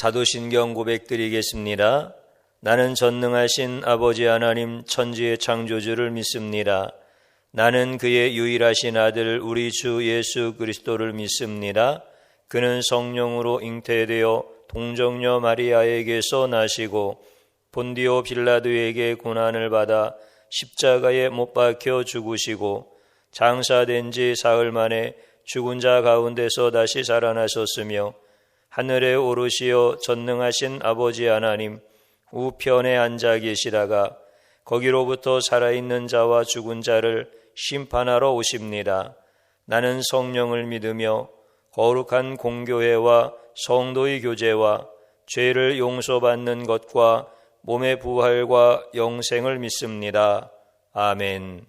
사도신경 고백드리겠습니다. 나는 전능하신 아버지 하나님 천지의 창조주를 믿습니다. 나는 그의 유일하신 아들 우리 주 예수 그리스도를 믿습니다. 그는 성령으로 잉태되어 동정녀 마리아에게서 나시고 본디오 빌라도에게 고난을 받아 십자가에 못 박혀 죽으시고 장사된 지 사흘 만에 죽은 자 가운데서 다시 살아나셨으며 하늘에 오르시어 전능하신 아버지 하나님 우편에 앉아 계시다가 거기로부터 살아있는 자와 죽은 자를 심판하러 오십니다. 나는 성령을 믿으며 거룩한 공교회와 성도의 교제와 죄를 용서받는 것과 몸의 부활과 영생을 믿습니다. 아멘.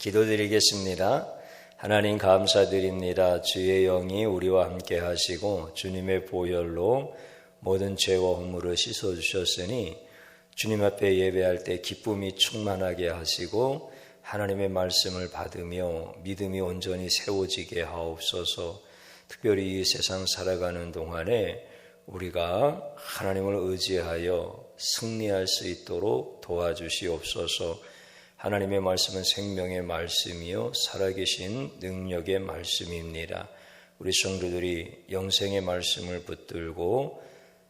기도드리겠습니다. 하나님 감사드립니다. 주의 영이 우리와 함께 하시고 주님의 보혈로 모든 죄와 허물을 씻어주셨으니 주님 앞에 예배할 때 기쁨이 충만하게 하시고 하나님의 말씀을 받으며 믿음이 온전히 세워지게 하옵소서. 특별히 이 세상 살아가는 동안에 우리가 하나님을 의지하여 승리할 수 있도록 도와주시옵소서. 하나님의 말씀은 생명의 말씀이요 살아계신 능력의 말씀입니다. 우리 성도들이 영생의 말씀을 붙들고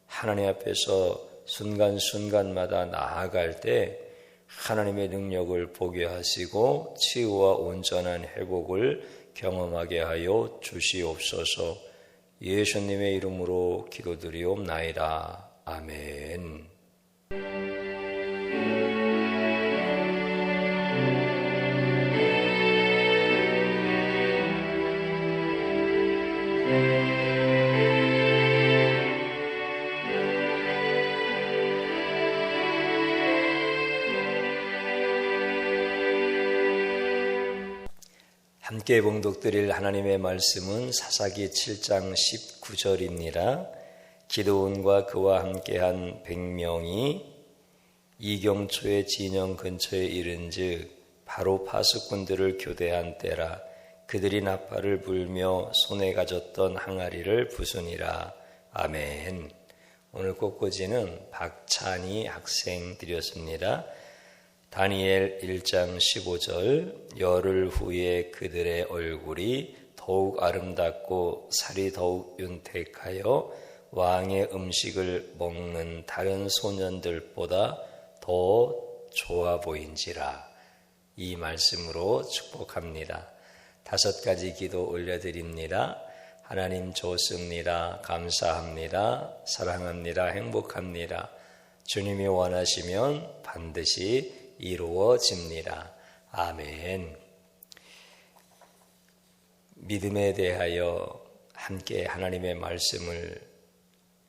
하나님 앞에서 순간순간마다 나아갈 때 하나님의 능력을 보게 하시고 치유와 온전한 회복을 경험하게 하여 주시옵소서. 예수님의 이름으로 기도드리옵나이다. 아멘. 함께 봉독드릴 하나님의 말씀은 사사기 7장 19절입니다. 기드온과 그와 함께한 100명이 이경초의 진영 근처에 이른즉 바로 파수꾼들을 교대한 때라. 그들이 나팔을 불며 손에 가졌던 항아리를 부수니라. 아멘. 오늘 꽃꽂이는 박찬희 학생들이었습니다. 다니엘 1장 15절 열흘 후에 그들의 얼굴이 더욱 아름답고 살이 더욱 윤택하여 왕의 음식을 먹는 다른 소년들보다 더 좋아 보인지라. 이 말씀으로 축복합니다. 5가지 기도 올려드립니다. 하나님 좋습니다. 감사합니다. 사랑합니다. 행복합니다. 주님이 원하시면 반드시 이루어집니다. 아멘. 믿음에 대하여 함께 하나님의 말씀을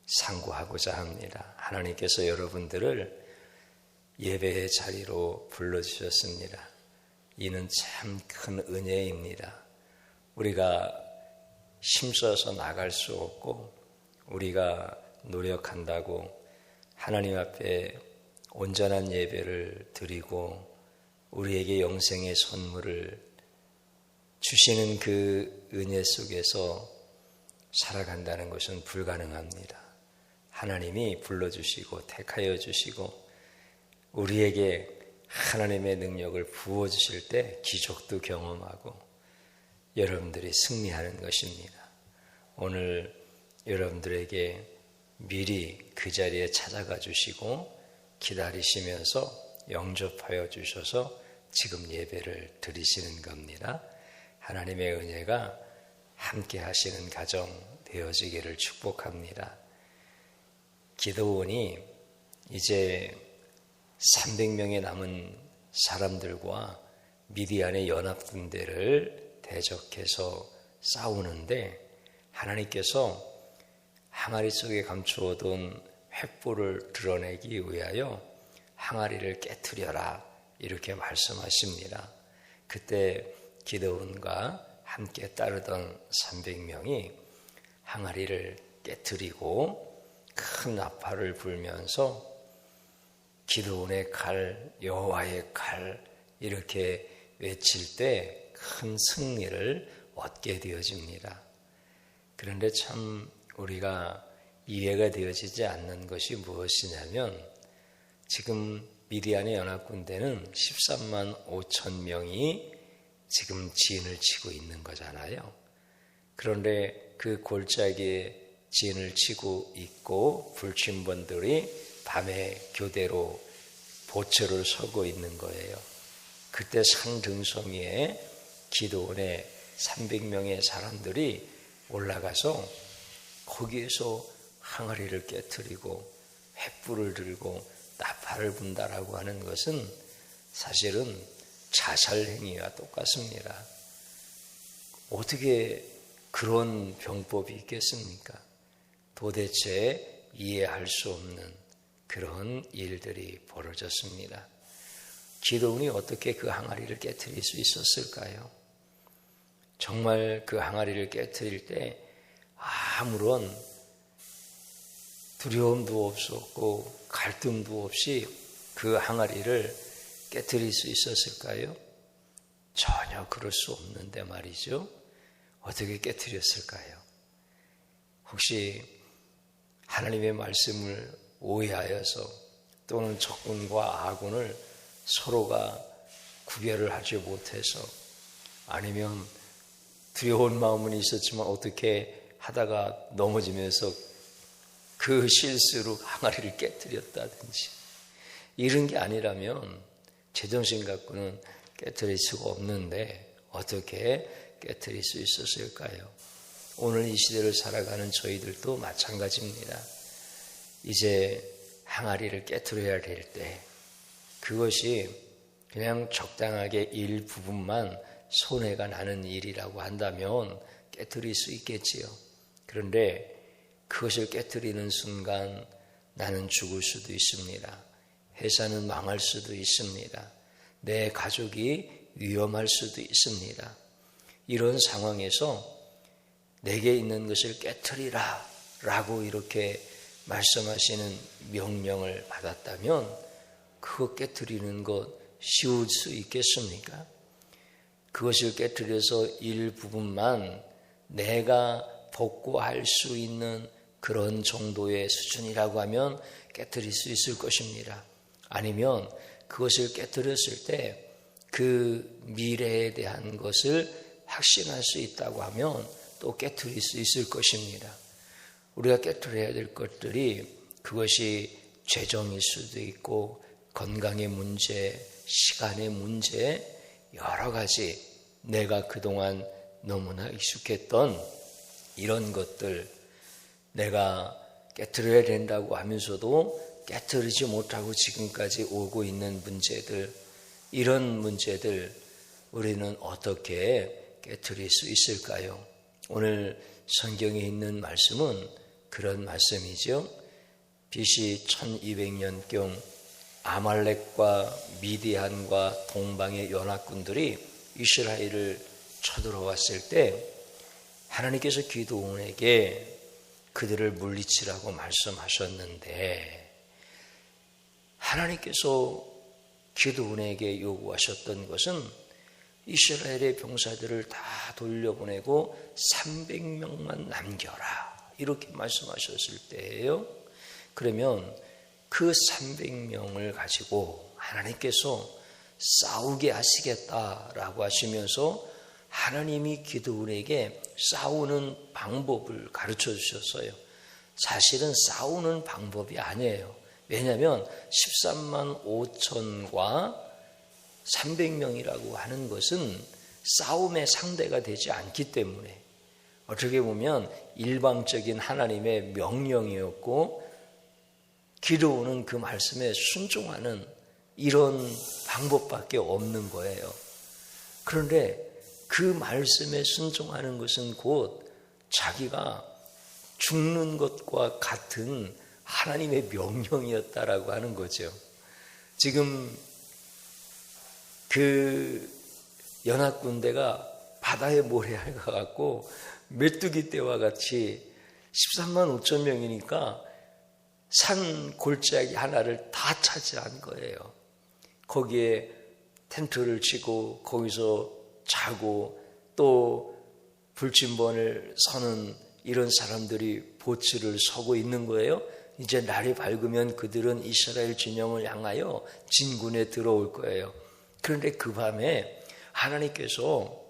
상고하고자 합니다. 하나님께서 여러분들을 예배의 자리로 불러주셨습니다. 이는 참 큰 은혜입니다. 우리가 힘써서 나갈 수 없고 우리가 노력한다고 하나님 앞에 온전한 예배를 드리고 우리에게 영생의 선물을 주시는 그 은혜 속에서 살아간다는 것은 불가능합니다. 하나님이 불러주시고 택하여 주시고 우리에게 하나님의 능력을 부어주실 때 기적도 경험하고 여러분들이 승리하는 것입니다. 오늘 여러분들에게 미리 그 자리에 찾아가 주시고 기다리시면서 영접하여 주셔서 지금 예배를 드리시는 겁니다. 하나님의 은혜가 함께 하시는 가정 되어지기를 축복합니다. 기드온이 이제 300명의 남은 사람들과 미디안의 연합군대를 대적해서 싸우는데 하나님께서 항아리 속에 감추어둔 횃불을 드러내기 위하여 항아리를 깨트려라 이렇게 말씀하십니다. 그때 기드온과 함께 따르던 300명이 항아리를 깨트리고 큰 나팔을 불면서 기드온의 칼, 여호와의 칼 이렇게 외칠 때 큰 승리를 얻게 되어집니다. 그런데 참 우리가 이해가 되어지지 않는 것이 무엇이냐면 지금 미디안의 연합군대는 13만 5천 명이 지금 진을 치고 있는 거잖아요. 그런데 그 골짜기에 진을 치고 있고 불침번들이 밤에 교대로 보초를 서고 있는 거예요. 그때 산 등성이에 기드온의 300명의 사람들이 올라가서 거기에서 항아리를 깨트리고 횃불을 들고 나팔을 분다라고 하는 것은 사실은 자살 행위와 똑같습니다. 어떻게 그런 병법이 있겠습니까? 도대체 이해할 수 없는 그런 일들이 벌어졌습니다. 기드온이 어떻게 그 항아리를 깨트릴 수 있었을까요? 정말 그 항아리를 깨트릴 때 아무런 두려움도 없었고 갈등도 없이 그 항아리를 깨트릴 수 있었을까요? 전혀 그럴 수 없는데 말이죠. 어떻게 깨트렸을까요? 혹시 하나님의 말씀을 오해하여서 또는 적군과 아군을 서로가 구별을 하지 못해서 아니면 두려운 마음은 있었지만 어떻게 하다가 넘어지면서 그 실수로 항아리를 깨트렸다든지 이런 게 아니라면 제정신 갖고는 깨트릴 수가 없는데 어떻게 깨트릴 수 있었을까요? 오늘 이 시대를 살아가는 저희들도 마찬가지입니다. 이제 항아리를 깨트려야 될 때 그것이 그냥 적당하게 일부분만 손해가 나는 일이라고 한다면 깨트릴 수 있겠지요. 그런데 그것을 깨트리는 순간 나는 죽을 수도 있습니다. 회사는 망할 수도 있습니다. 내 가족이 위험할 수도 있습니다. 이런 상황에서 내게 있는 것을 깨트리라 라고 이렇게 말씀하시는 명령을 받았다면 그거 깨트리는 것 쉬울 수 있겠습니까? 그것을 깨트려서 일부분만 내가 복구할 수 있는 그런 정도의 수준이라고 하면 깨트릴 수 있을 것입니다. 아니면 그것을 깨트렸을 때 그 미래에 대한 것을 확신할 수 있다고 하면 또 깨트릴 수 있을 것입니다. 우리가 깨트려야 될 것들이 그것이 재정일 수도 있고 건강의 문제, 시간의 문제, 여러 가지 내가 그동안 너무나 익숙했던 이런 것들, 내가 깨트려야 된다고 하면서도 깨트리지 못하고 지금까지 오고 있는 문제들, 이런 문제들 우리는 어떻게 깨트릴 수 있을까요? 오늘 성경에 있는 말씀은 그런 말씀이죠. BC 1200년경 아말렉과 미디안과 동방의 연합군들이 이스라엘을 쳐들어왔을 때 하나님께서 기드온에게 그들을 물리치라고 말씀하셨는데 하나님께서 기드온에게 요구하셨던 것은 이스라엘의 병사들을 다 돌려보내고 300명만 남겨라 이렇게 말씀하셨을 때예요. 그러면 그 300명을 가지고 하나님께서 싸우게 하시겠다라고 하시면서 하나님이 기드온에게 싸우는 방법을 가르쳐 주셨어요. 사실은 싸우는 방법이 아니에요. 왜냐하면 13만 5천과 300명이라고 하는 것은 싸움의 상대가 되지 않기 때문에 어떻게 보면 일방적인 하나님의 명령이었고 기드온은 그 말씀에 순종하는 이런 방법밖에 없는 거예요. 그런데 그 말씀에 순종하는 것은 곧 자기가 죽는 것과 같은 하나님의 명령이었다라고 하는 거죠. 지금 그 연합군대가 바다의 모래알 같고 메뚜기 떼와 같이 13만 5천 명이니까 산 골짜기 하나를 다 차지한 거예요. 거기에 텐트를 치고 거기서 자고 또 불침번을 서는 이런 사람들이 보츠를 서고 있는 거예요. 이제 날이 밝으면 그들은 이스라엘 진영을 향하여 진군에 들어올 거예요. 그런데 그 밤에 하나님께서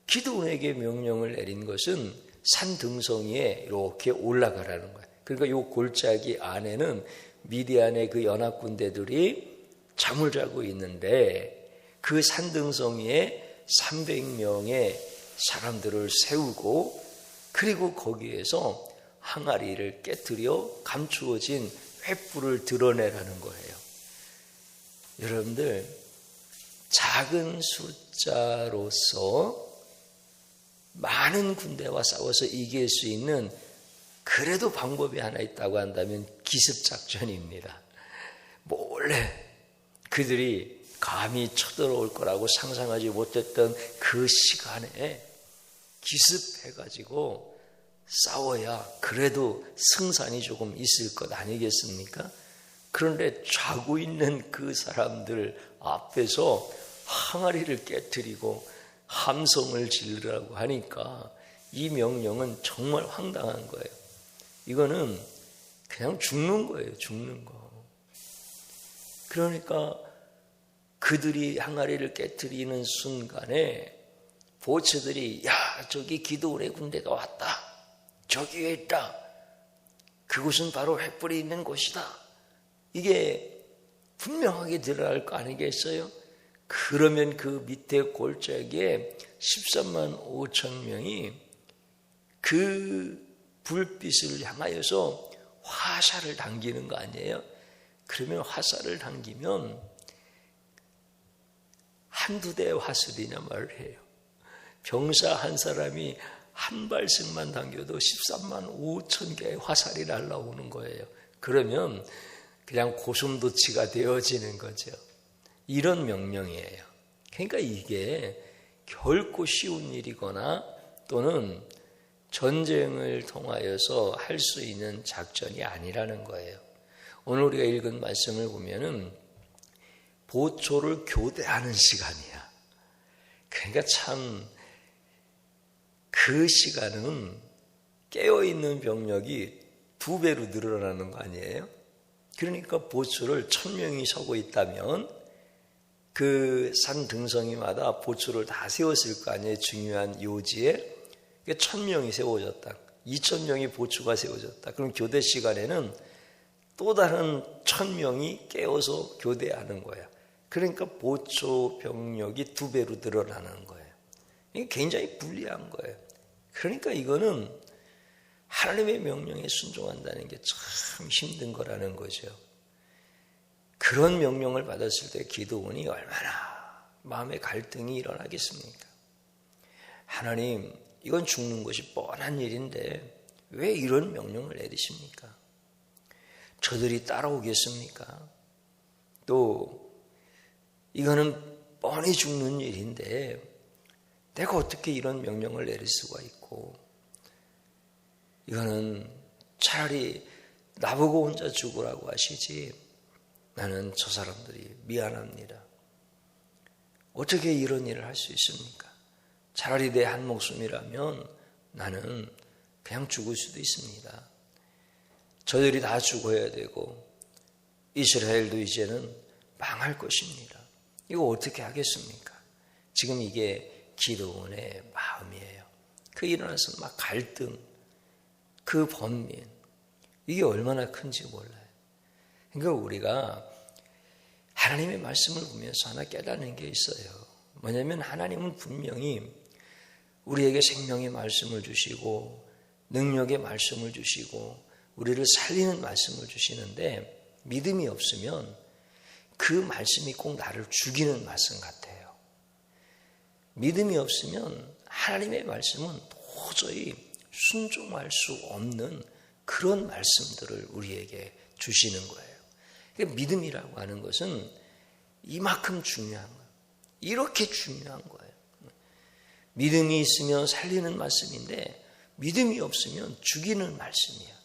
기드온에게 명령을 내린 것은 산 등성이에 이렇게 올라가라는 거예요. 그러니까 이 골짜기 안에는 미디안의 그 연합군대들이 잠을 자고 있는데 그 산등성이에 300명의 사람들을 세우고 그리고 거기에서 항아리를 깨트려 감추어진 횃불을 드러내라는 거예요. 여러분들 작은 숫자로서 많은 군대와 싸워서 이길 수 있는 그래도 방법이 하나 있다고 한다면 기습작전입니다. 몰래 그들이 감히 쳐들어올 거라고 상상하지 못했던 그 시간에 기습해가지고 싸워야 그래도 승산이 조금 있을 것 아니겠습니까? 그런데 자고 있는 그 사람들 앞에서 항아리를 깨트리고 함성을 지르라고 하니까 이 명령은 정말 황당한 거예요. 이거는 그냥 죽는 거예요. 죽는 거. 그러니까 그들이 항아리를 깨트리는 순간에 보츠들이 야 저기 기드온의 군대가 왔다. 저기에 있다. 그곳은 바로 횃불이 있는 곳이다. 이게 분명하게 드러날 거 아니겠어요? 그러면 그 밑에 골짜기에 13만 5천 명이 그 불빛을 향하여서 화살을 당기는 거 아니에요? 그러면 화살을 당기면 한두 대의 화살이냐 말을 해요. 병사 한 사람이 한 발씩만 당겨도 13만 5천 개의 화살이 날라오는 거예요. 그러면 그냥 고슴도치가 되어지는 거죠. 이런 명령이에요. 그러니까 이게 결코 쉬운 일이거나 또는 전쟁을 통하여서 할 수 있는 작전이 아니라는 거예요. 오늘 우리가 읽은 말씀을 보면은 보초를 교대하는 시간이야. 그러니까 참 그 시간은 깨어있는 병력이 2배로 늘어나는 거 아니에요? 그러니까 보초를 1000명이 서고 있다면 그 산 등성이마다 보초를 다 세웠을 거 아니에요? 중요한 요지에 1000명이 세워졌다. 2000명이 보초가 세워졌다. 그럼 교대 시간에는 또 다른 1000명이 깨어서 교대하는 거야. 그러니까 보초 병력이 2배로 늘어나는 거예요. 이게 굉장히 불리한 거예요. 그러니까 이거는 하나님의 명령에 순종한다는 게 참 힘든 거라는 거죠. 그런 명령을 받았을 때 기도원이 얼마나 마음의 갈등이 일어나겠습니까? 하나님, 이건 죽는 것이 뻔한 일인데 왜 이런 명령을 내리십니까? 저들이 따라오겠습니까? 또 이거는 뻔히 죽는 일인데 내가 어떻게 이런 명령을 내릴 수가 있고, 이거는 차라리 나보고 혼자 죽으라고 하시지 나는 저 사람들이 미안합니다. 어떻게 이런 일을 할 수 있습니까? 차라리 내 한 목숨이라면 나는 그냥 죽을 수도 있습니다. 저들이 다 죽어야 되고 이스라엘도 이제는 망할 것입니다. 이거 어떻게 하겠습니까? 지금 이게 기도원의 마음이에요. 그 일어나서 막 갈등, 그 번민, 이게 얼마나 큰지 몰라요. 그러니까 우리가 하나님의 말씀을 보면서 하나 깨닫는 게 있어요. 뭐냐면 하나님은 분명히 우리에게 생명의 말씀을 주시고 능력의 말씀을 주시고 우리를 살리는 말씀을 주시는데 믿음이 없으면 그 말씀이 꼭 나를 죽이는 말씀 같아요. 믿음이 없으면 하나님의 말씀은 도저히 순종할 수 없는 그런 말씀들을 우리에게 주시는 거예요. 그러니까 믿음이라고 하는 것은 이만큼 중요한 거예요. 이렇게 중요한 거예요. 믿음이 있으면 살리는 말씀인데 믿음이 없으면 죽이는 말씀이야.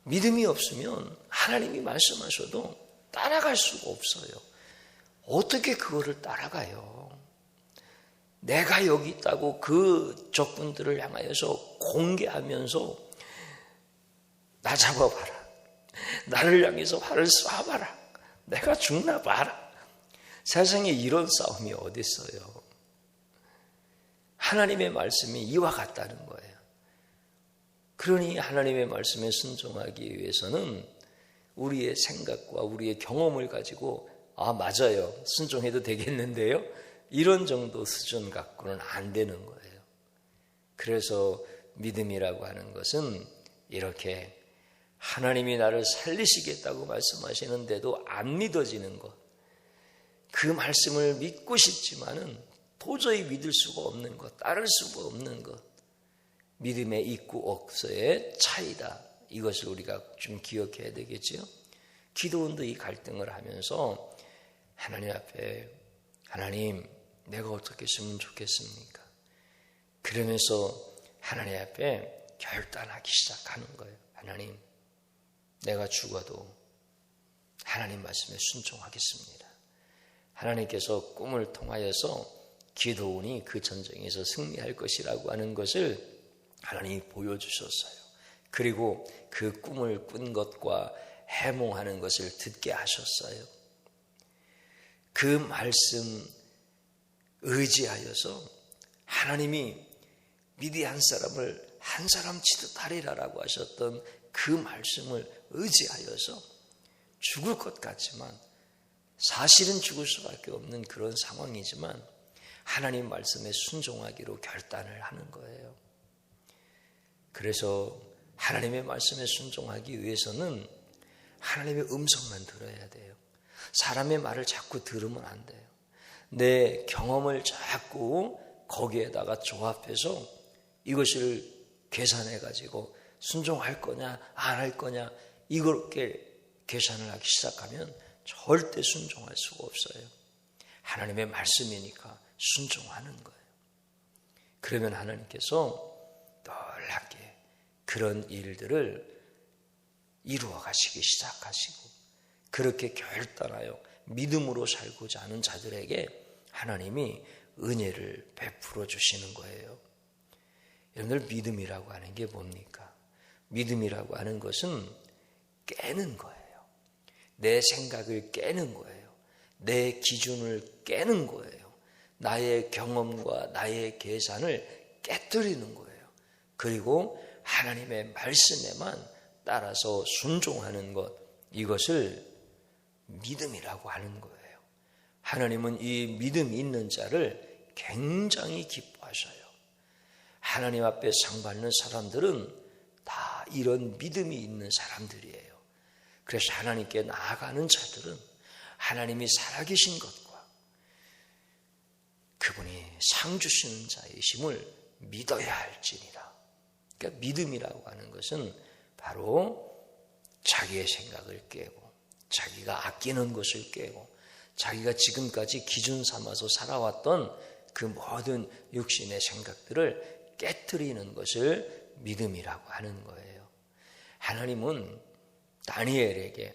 믿음이 없으면 하나님이 말씀하셔도 따라갈 수가 없어요. 어떻게 그거를 따라가요? 내가 여기 있다고 그 적군들을 향하여서 공개하면서 나 잡아봐라. 나를 향해서 활을 쏴봐라. 내가 죽나 봐라. 세상에 이런 싸움이 어디 있어요? 하나님의 말씀이 이와 같다는 거예요. 그러니 하나님의 말씀에 순종하기 위해서는 우리의 생각과 우리의 경험을 가지고 맞아요. 순종해도 되겠는데요. 이런 정도 수준 갖고는 안 되는 거예요. 그래서 믿음이라고 하는 것은 이렇게 하나님이 나를 살리시겠다고 말씀하시는데도 안 믿어지는 것, 그 말씀을 믿고 싶지만은 도저히 믿을 수가 없는 것, 따를 수가 없는 것, 믿음의 있고 없어의 차이다. 이것을 우리가 좀 기억해야 되겠죠. 기도원도 이 갈등을 하면서 하나님 앞에 하나님 내가 어떻게 했으면 좋겠습니까? 그러면서 하나님 앞에 결단하기 시작하는 거예요. 하나님 내가 죽어도 하나님 말씀에 순종하겠습니다. 하나님께서 꿈을 통하여서 기도원이 그 전쟁에서 승리할 것이라고 하는 것을 하나님이 보여주셨어요. 그리고 그 꿈을 꾼 것과 해몽하는 것을 듣게 하셨어요. 그 말씀 의지하여서 하나님이 미디안 사람을 한 사람 치듯 하리라라고 하셨던 그 말씀을 의지하여서 죽을 것 같지만 사실은 죽을 수밖에 없는 그런 상황이지만 하나님 말씀에 순종하기로 결단을 하는 거예요. 그래서 하나님의 말씀에 순종하기 위해서는 하나님의 음성만 들어야 돼요. 사람의 말을 자꾸 들으면 안 돼요. 내 경험을 자꾸 거기에다가 조합해서 이것을 계산해 가지고 순종할 거냐 안 할 거냐 이렇게 계산을 하기 시작하면 절대 순종할 수가 없어요. 하나님의 말씀이니까 순종하는 거예요. 그러면 하나님께서 놀랍게 그런 일들을 이루어 가시기 시작하시고 그렇게 결단하여 믿음으로 살고자 하는 자들에게 하나님이 은혜를 베풀어 주시는 거예요. 여러분들, 믿음이라고 하는 게 뭡니까? 믿음이라고 하는 것은 깨는 거예요. 내 생각을 깨는 거예요. 내 기준을 깨는 거예요. 나의 경험과 나의 계산을 깨뜨리는 거예요. 그리고 하나님의 말씀에만 따라서 순종하는 것, 이것을 믿음이라고 하는 거예요. 하나님은 이 믿음 있는 자를 굉장히 기뻐하셔요. 하나님 앞에 상 받는 사람들은 다 이런 믿음이 있는 사람들이에요. 그래서 하나님께 나아가는 자들은 하나님이 살아계신 것과 그분이 상 주시는 자이심을 믿어야 할지니라. 그러니까 믿음이라고 하는 것은 바로 자기의 생각을 깨고, 자기가 아끼는 것을 깨고, 자기가 지금까지 기준 삼아서 살아왔던 그 모든 육신의 생각들을 깨트리는 것을 믿음이라고 하는 거예요. 하나님은 다니엘에게,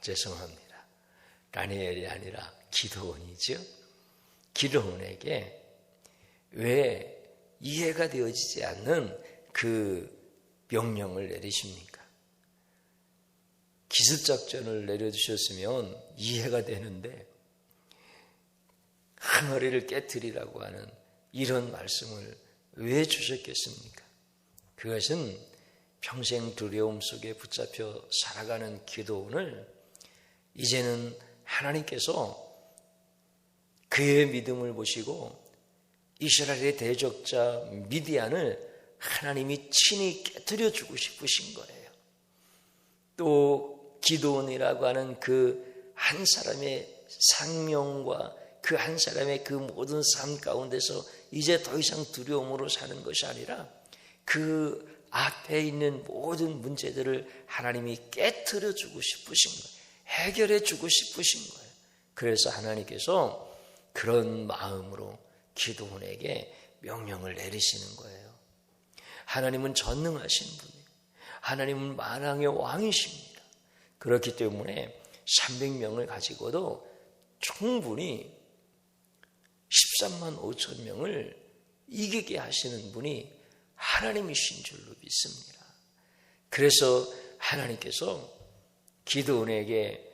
죄송합니다. 다니엘이 아니라 기드온이죠. 기드온에게 왜 이해가 되어지지 않는 그 명령을 내리십니까? 기습작전을 내려주셨으면 이해가 되는데 항아리를 깨트리라고 하는 이런 말씀을 왜 주셨겠습니까? 그것은 평생 두려움 속에 붙잡혀 살아가는 기드온을 이제는 하나님께서 그의 믿음을 보시고 이스라엘의 대적자 미디안을 하나님이 친히 깨뜨려 주고 싶으신 거예요. 또 기드온이라고 하는 그 한 사람의 상명과 그 한 사람의 그 모든 삶 가운데서 이제 더 이상 두려움으로 사는 것이 아니라 그 앞에 있는 모든 문제들을 하나님이 깨트려 주고 싶으신 거예요. 해결해 주고 싶으신 거예요. 그래서 하나님께서 그런 마음으로 기드온에게 명령을 내리시는 거예요. 하나님은 전능하신 분이에요. 하나님은 만왕의 왕이십니다. 그렇기 때문에 300명을 가지고도 충분히 13만 5천 명을 이기게 하시는 분이 하나님이신 줄로 믿습니다. 그래서 하나님께서 기드온에게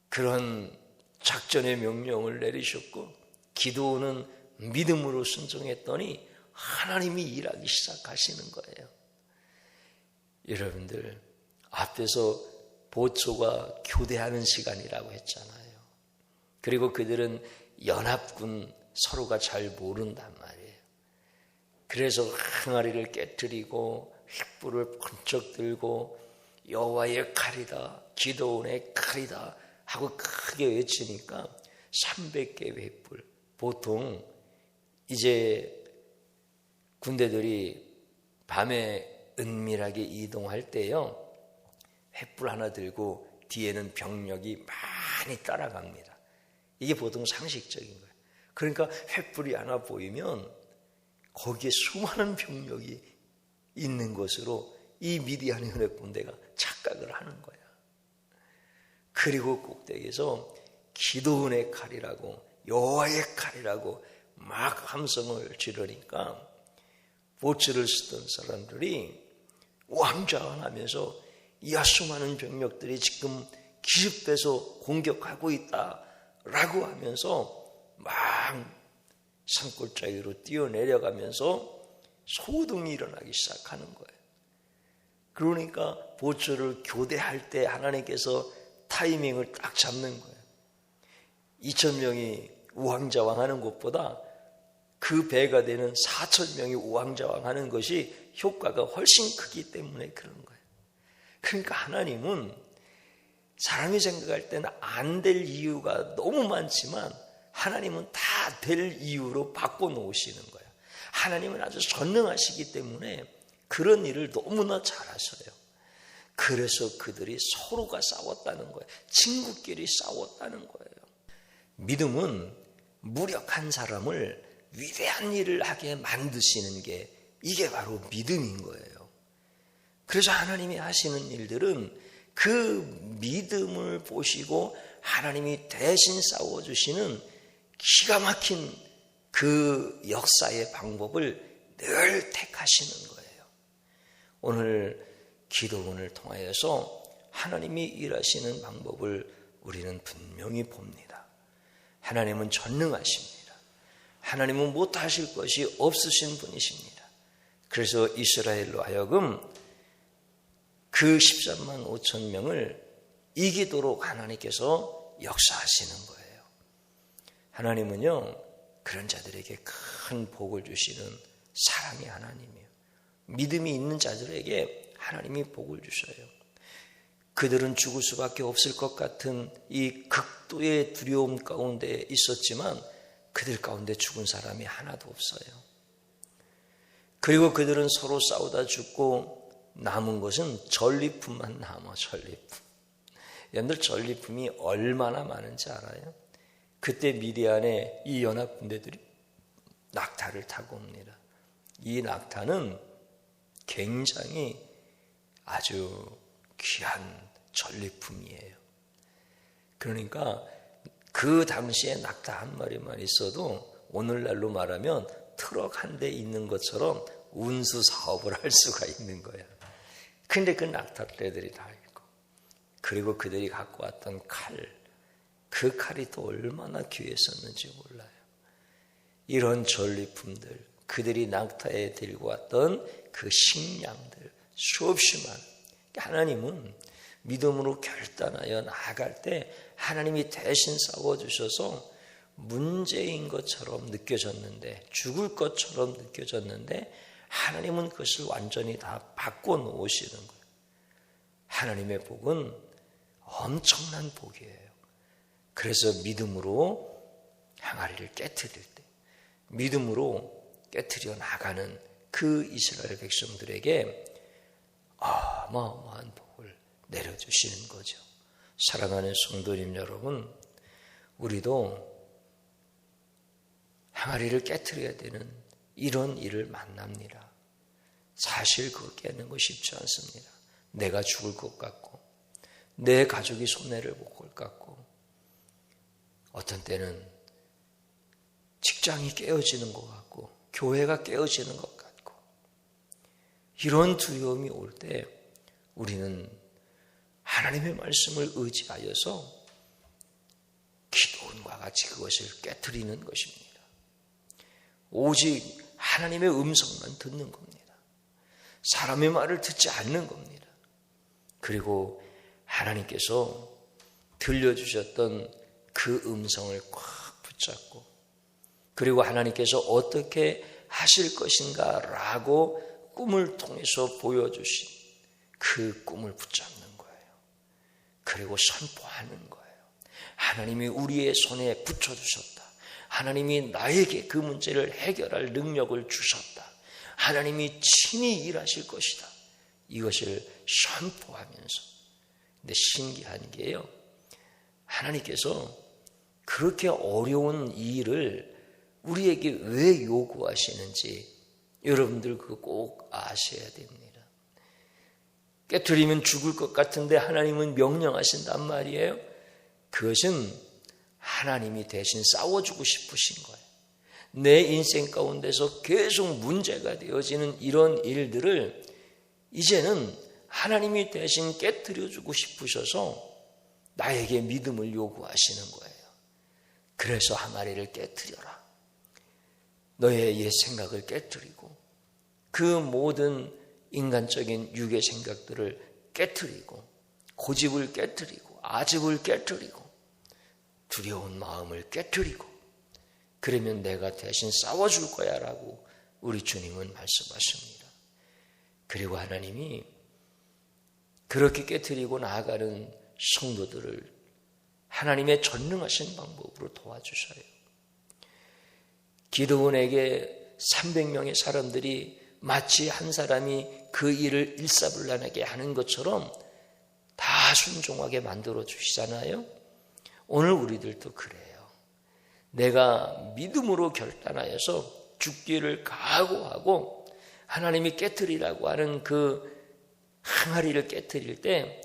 그런 작전의 명령을 내리셨고 기드온은 믿음으로 순종했더니 하나님이 일하기 시작하시는 거예요. 여러분들, 앞에서 보초가 교대하는 시간이라고 했잖아요. 그리고 그들은 연합군 서로가 잘 모른단 말이에요. 그래서 항아리를 깨뜨리고 횃불을 번쩍 들고 여호와의 칼이다, 기드온의 칼이다 하고 크게 외치니까 300개의 횃불, 보통 이제 군대들이 밤에 은밀하게 이동할 때요, 횃불 하나 들고 뒤에는 병력이 많이 따라갑니다. 이게 보통 상식적인 거예요. 그러니까 횃불이 하나 보이면 거기에 수많은 병력이 있는 것으로 이 미디안의 군대가 착각을 하는 거야. 그리고 꼭대기에서 기드온의 칼이라고, 여호와의 칼이라고 막 함성을 지르니까 보츠를 쓰던 사람들이 우왕좌왕하면서 이 수많은 병력들이 지금 기습돼서 공격하고 있다라고 하면서 막 산골짜기로 뛰어내려가면서 소동이 일어나기 시작하는 거예요. 그러니까 보초를 교대할 때 하나님께서 타이밍을 딱 잡는 거예요. 2,000명이 우왕좌왕하는 것보다 그 배가 되는 4,000명이 우왕좌왕하는 것이 효과가 훨씬 크기 때문에 그런 거예요. 그러니까 하나님은 사람이 생각할 때는 안 될 이유가 너무 많지만 하나님은 다 될 이유로 바꿔놓으시는 거예요. 하나님은 아주 전능하시기 때문에 그런 일을 너무나 잘하셔요. 그래서 그들이 서로가 싸웠다는 거예요. 친구끼리 싸웠다는 거예요. 믿음은 무력한 사람을 위대한 일을 하게 만드시는 게 이게 바로 믿음인 거예요. 그래서 하나님이 하시는 일들은 그 믿음을 보시고 하나님이 대신 싸워주시는 기가 막힌 그 역사의 방법을 늘 택하시는 거예요. 오늘 기도문을 통하여서 하나님이 일하시는 방법을 우리는 분명히 봅니다. 하나님은 전능하십니다. 하나님은 못하실 것이 없으신 분이십니다. 그래서 이스라엘로 하여금 그 13만 5천 명을 이기도록 하나님께서 역사하시는 거예요. 하나님은요, 그런 자들에게 큰 복을 주시는 사랑의 하나님이에요. 믿음이 있는 자들에게 하나님이 복을 주셔요. 그들은 죽을 수밖에 없을 것 같은 이 극도의 두려움 가운데 있었지만 그들 가운데 죽은 사람이 하나도 없어요. 그리고 그들은 서로 싸우다 죽고 남은 것은 전리품만 남아. 전리품. 여러분들 전리품이 얼마나 많은지 알아요? 그때 미디안에 이 연합군대들이 낙타를 타고 옵니다. 이 낙타는 굉장히 아주 귀한 전리품이에요. 그러니까 그 당시에 낙타 한 마리만 있어도 오늘날로 말하면 트럭 한 대 있는 것처럼 운수 사업을 할 수가 있는 거야. 근데 그 낙타떼들이 다 있고, 그리고 그들이 갖고 왔던 칼, 그 칼이 또 얼마나 귀했었는지 몰라요. 이런 전리품들, 그들이 낙타에 들고 왔던 그 식량들, 수없이 많은, 하나님은 믿음으로 결단하여 나아갈 때 하나님이 대신 싸워주셔서 문제인 것처럼 느껴졌는데, 죽을 것처럼 느껴졌는데 하나님은 그것을 완전히 다 바꿔놓으시는 거예요. 하나님의 복은 엄청난 복이에요. 그래서 믿음으로 항아리를 깨트릴 때, 믿음으로 깨트려 나가는 그 이스라엘 백성들에게 어마어마한 복을 내려주시는 거죠. 사랑하는 성도님 여러분, 우리도 항아리를 깨트려야 되는 이런 일을 만납니다. 사실 그거 깨는 거 쉽지 않습니다. 내가 죽을 것 같고, 내 가족이 손해를 볼 것 같고, 어떤 때는 직장이 깨어지는 것 같고, 교회가 깨어지는 것 같고, 이런 두려움이 올 때 우리는 하나님의 말씀을 의지하여서 기도원과 같이 그것을 깨트리는 것입니다. 오직 하나님의 음성만 듣는 겁니다. 사람의 말을 듣지 않는 겁니다. 그리고 하나님께서 들려주셨던 그 음성을 꽉 붙잡고, 그리고 하나님께서 어떻게 하실 것인가 라고 꿈을 통해서 보여주신 그 꿈을 붙잡는 거예요. 그리고 선포하는 거예요. 하나님이 우리의 손에 붙여주셨다. 하나님이 나에게 그 문제를 해결할 능력을 주셨다. 하나님이 친히 일하실 것이다. 이것을 선포하면서. 근데 신기한 게요, 하나님께서 그렇게 어려운 이 일을 우리에게 왜 요구하시는지 여러분들 그거 꼭 아셔야 됩니다. 깨트리면 죽을 것 같은데 하나님은 명령하신단 말이에요. 그것은 하나님이 대신 싸워주고 싶으신 거예요. 내 인생 가운데서 계속 문제가 되어지는 이런 일들을 이제는 하나님이 대신 깨트려주고 싶으셔서 나에게 믿음을 요구하시는 거예요. 그래서 항아리를 깨트려라. 너의 옛 생각을 깨트리고 그 모든 인간적인 육의 생각들을 깨트리고 고집을 깨트리고 아집을 깨트리고 두려운 마음을 깨트리고, 그러면 내가 대신 싸워줄 거야 라고 우리 주님은 말씀하십니다. 그리고 하나님이 그렇게 깨트리고 나아가는 성도들을 하나님의 전능하신 방법으로 도와주셔요. 기드온에게 300명의 사람들이 마치 한 사람이 그 일을 일사불란하게 하는 것처럼 다 순종하게 만들어 주시잖아요. 오늘 우리들도 그래요. 내가 믿음으로 결단하여서 죽기를 각오하고 하나님이 깨트리라고 하는 그 항아리를 깨트릴 때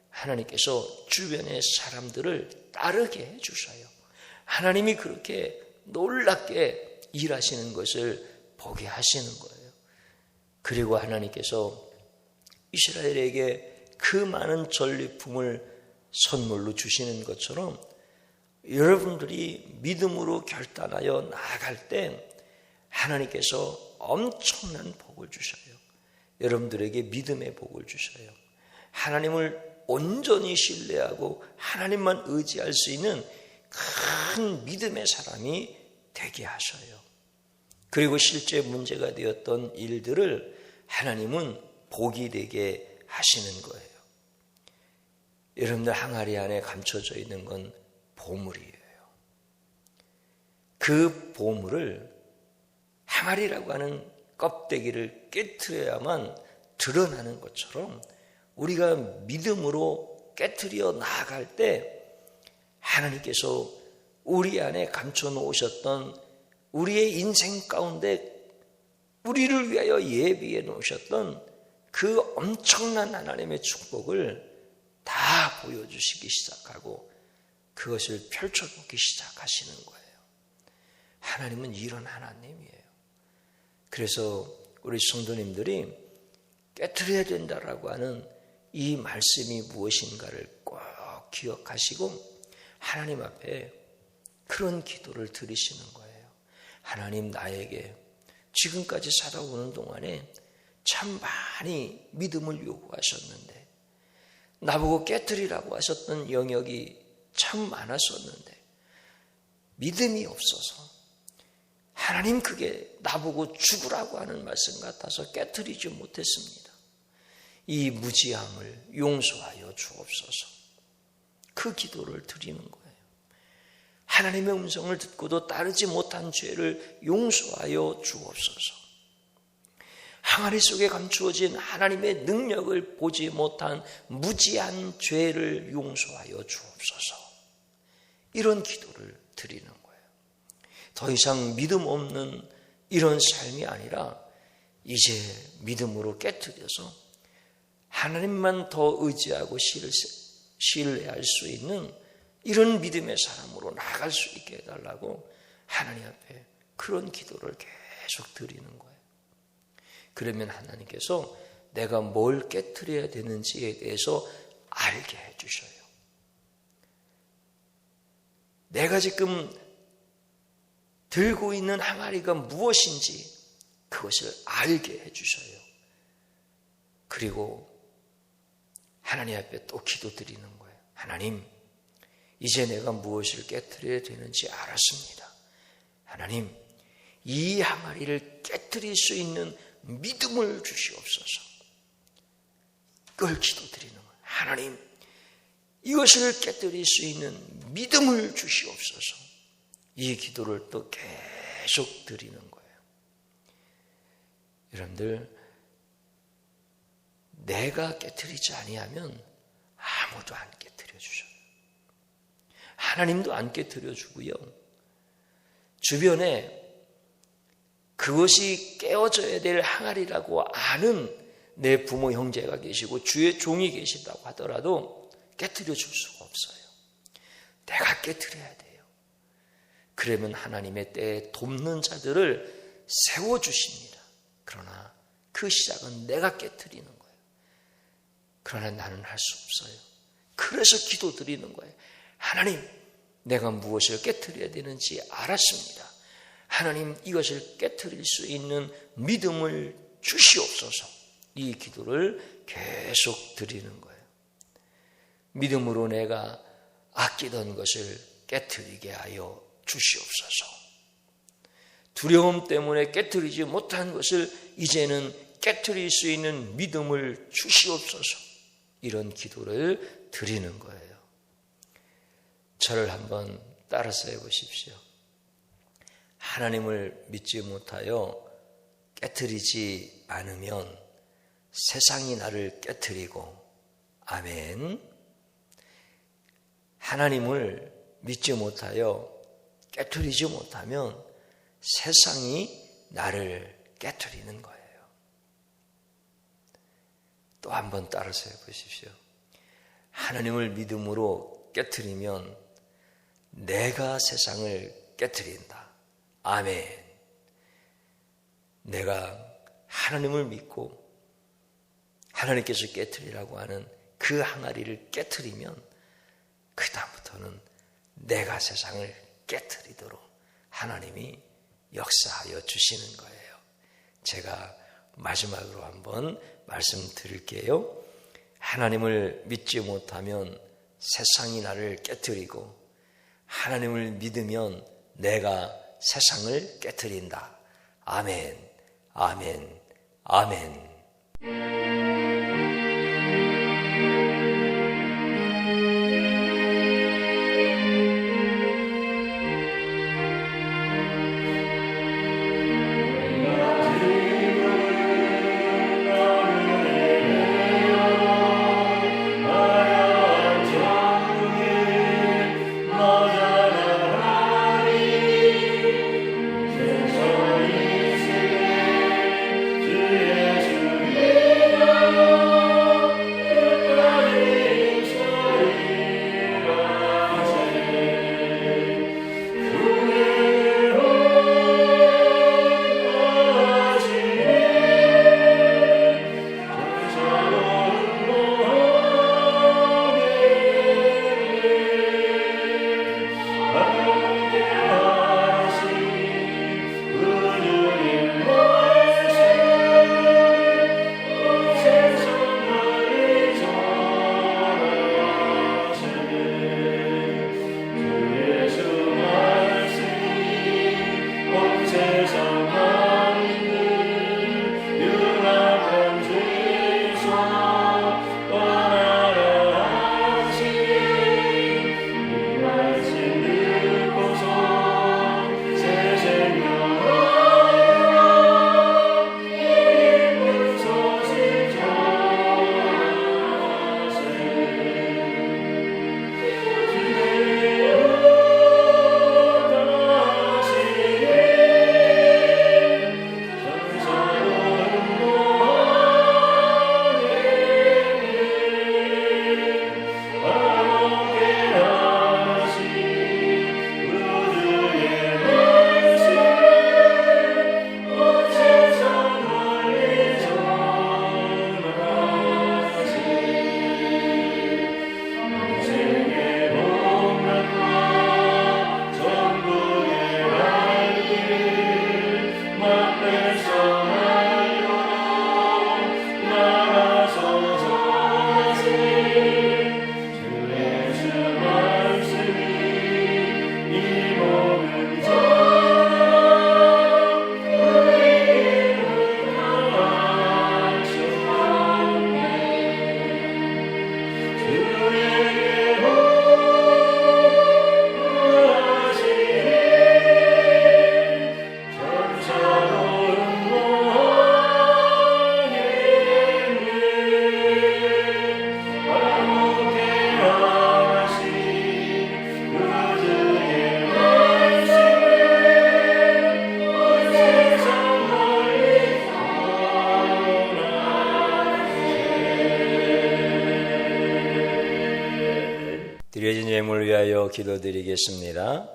하나님께서 주변의 사람들을 따르게 해주셔요. 하나님이 그렇게 놀랍게 일하시는 것을 보게 하시는 거예요. 그리고 하나님께서 이스라엘에게 그 많은 전리품을 선물로 주시는 것처럼 여러분들이 믿음으로 결단하여 나아갈 때 하나님께서 엄청난 복을 주셔요. 여러분들에게 믿음의 복을 주셔요. 하나님을 온전히 신뢰하고 하나님만 의지할 수 있는 큰 믿음의 사람이 되게 하셔요. 그리고 실제 문제가 되었던 일들을 하나님은 복이 되게 하시는 거예요. 여러분들 항아리 안에 감춰져 있는 건 보물이에요. 그 보물을 항아리라고 하는 껍데기를 깨트려야만 드러나는 것처럼 우리가 믿음으로 깨트려 나아갈 때 하나님께서 우리 안에 감춰 놓으셨던 우리의 인생 가운데 우리를 위하여 예비해 놓으셨던 그 엄청난 하나님의 축복을 다 보여주시기 시작하고 그것을 펼쳐보기 시작하시는 거예요. 하나님은 이런 하나님이에요. 그래서 우리 성도님들이 깨트려야 된다라고 하는 이 말씀이 무엇인가를 꼭 기억하시고 하나님 앞에 그런 기도를 드리시는 거예요. 하나님, 나에게 지금까지 살아오는 동안에 참 많이 믿음을 요구하셨는데 나보고 깨트리라고 하셨던 영역이 참 많았었는데 믿음이 없어서 하나님, 그게 나보고 죽으라고 하는 말씀 같아서 깨트리지 못했습니다. 이 무지함을 용서하여 주옵소서. 그 기도를 드리는 거예요. 하나님의 음성을 듣고도 따르지 못한 죄를 용서하여 주옵소서. 항아리 속에 감추어진 하나님의 능력을 보지 못한 무지한 죄를 용서하여 주옵소서. 이런 기도를 드리는 거예요. 더 이상 믿음 없는 이런 삶이 아니라 이제 믿음으로 깨트려서 하나님만 더 의지하고 신뢰할 수 있는 이런 믿음의 사람으로 나아갈 수 있게 해달라고 하나님 앞에 그런 기도를 계속 드리는 거예요. 그러면 하나님께서 내가 뭘 깨트려야 되는지에 대해서 알게 해주셔요. 내가 지금 들고 있는 항아리가 무엇인지 그것을 알게 해주셔요. 그리고 하나님 앞에 또 기도드리는 거예요. 하나님, 이제 내가 무엇을 깨트려야 되는지 알았습니다. 하나님, 이 항아리를 깨트릴 수 있는 믿음을 주시옵소서. 그걸 기도드리는 거예요. 하나님, 이것을 깨트릴 수 있는 믿음을 주시옵소서. 이 기도를 또 계속 드리는 거예요. 여러분들, 내가 깨트리지 아니하면 아무도 안 깨트려 주셔요. 하나님도 안 깨트려 주고요. 주변에 그것이 깨어져야 될 항아리라고 아는 내 부모 형제가 계시고 주의 종이 계신다고 하더라도 깨트려 줄 수가 없어요. 내가 깨트려야 돼요. 그러면 하나님의 때에 돕는 자들을 세워주십니다. 그러나 그 시작은 내가 깨트리는 거예요. 그러나 나는 할 수 없어요. 그래서 기도드리는 거예요. 하나님, 내가 무엇을 깨트려야 되는지 알았습니다. 하나님, 이것을 깨트릴 수 있는 믿음을 주시옵소서. 이 기도를 계속 드리는 거예요. 믿음으로 내가 아끼던 것을 깨트리게 하여 주시옵소서. 두려움 때문에 깨트리지 못한 것을 이제는 깨트릴 수 있는 믿음을 주시옵소서. 이런 기도를 드리는 거예요. 저를 한번 따라서 해보십시오. 하나님을 믿지 못하여 깨트리지 않으면 세상이 나를 깨트리고, 아멘. 하나님을 믿지 못하여 깨트리지 못하면 세상이 나를 깨트리는 거예요. 또 한 번 따라서 해보십시오. 하나님을 믿음으로 깨트리면 내가 세상을 깨트린다. 아멘. 내가 하나님을 믿고 하나님께서 깨트리라고 하는 그 항아리를 깨트리면 그 다음부터는 내가 세상을 깨트리도록 하나님이 역사하여 주시는 거예요. 제가 마지막으로 한번 말씀드릴게요. 하나님을 믿지 못하면 세상이 나를 깨트리고 하나님을 믿으면 내가 세상을 깨트린다. 아멘, 아멘, 아멘. 드려진 예물을 위하여 기도드리겠습니다.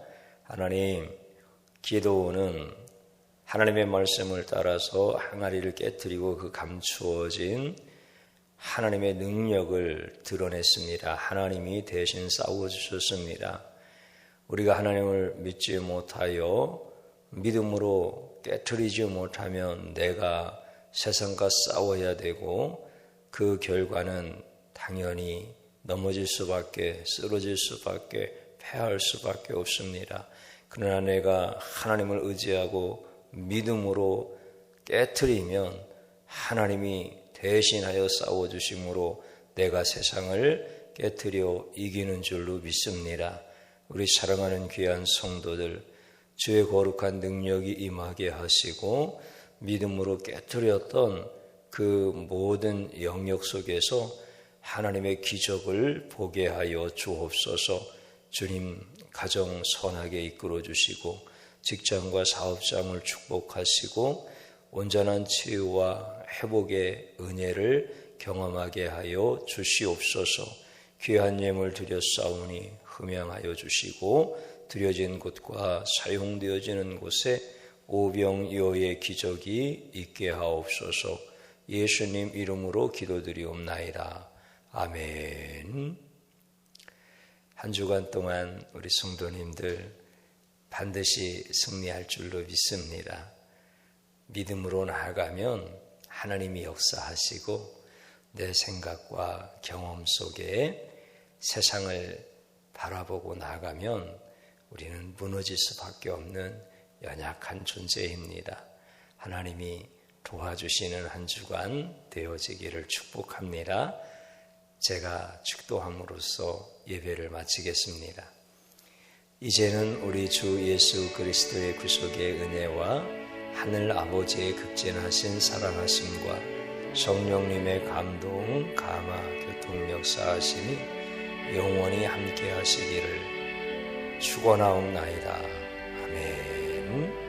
하나님, 기도는 하나님의 말씀을 따라서 항아리를 깨뜨리고 그 감추어진 하나님의 능력을 드러냈습니다. 하나님이 대신 싸워주셨습니다. 우리가 하나님을 믿지 못하여 믿음으로 깨트리지 못하면 내가 세상과 싸워야 되고 그 결과는 당연히 넘어질 수밖에, 쓰러질 수밖에, 패할 수밖에 없습니다. 그러나 내가 하나님을 의지하고 믿음으로 깨트리면 하나님이 대신하여 싸워주심으로 내가 세상을 깨트려 이기는 줄로 믿습니다. 우리 사랑하는 귀한 성도들, 주의 거룩한 능력이 임하게 하시고 믿음으로 깨트렸던 그 모든 영역 속에서 하나님의 기적을 보게 하여 주옵소서. 주님, 가정 선하게 이끌어 주시고 직장과 사업장을 축복하시고 온전한 치유와 회복의 은혜를 경험하게 하여 주시옵소서. 귀한 예물 드렸사오니 흠양하여 주시고 드려진 곳과 사용되어지는 곳에 오병이어의 기적이 있게 하옵소서. 예수님 이름으로 기도드리옵나이다. 아멘. 한 주간 동안 우리 성도님들 반드시 승리할 줄로 믿습니다. 믿음으로 나아가면 하나님이 역사하시고 내 생각과 경험 속에 세상을 바라보고 나아가면 우리는 무너질 수밖에 없는 연약한 존재입니다. 하나님이 도와주시는 한 주간 되어지기를 축복합니다. 제가 축도함으로써 예배를 마치겠습니다. 이제는 우리 주 예수 그리스도의 구속의 은혜와 하늘 아버지의 극진하신 사랑하심과 성령님의 감동, 감화, 교통 역사하심이 영원히 함께 하시기를 축원하옵나이다. 아멘.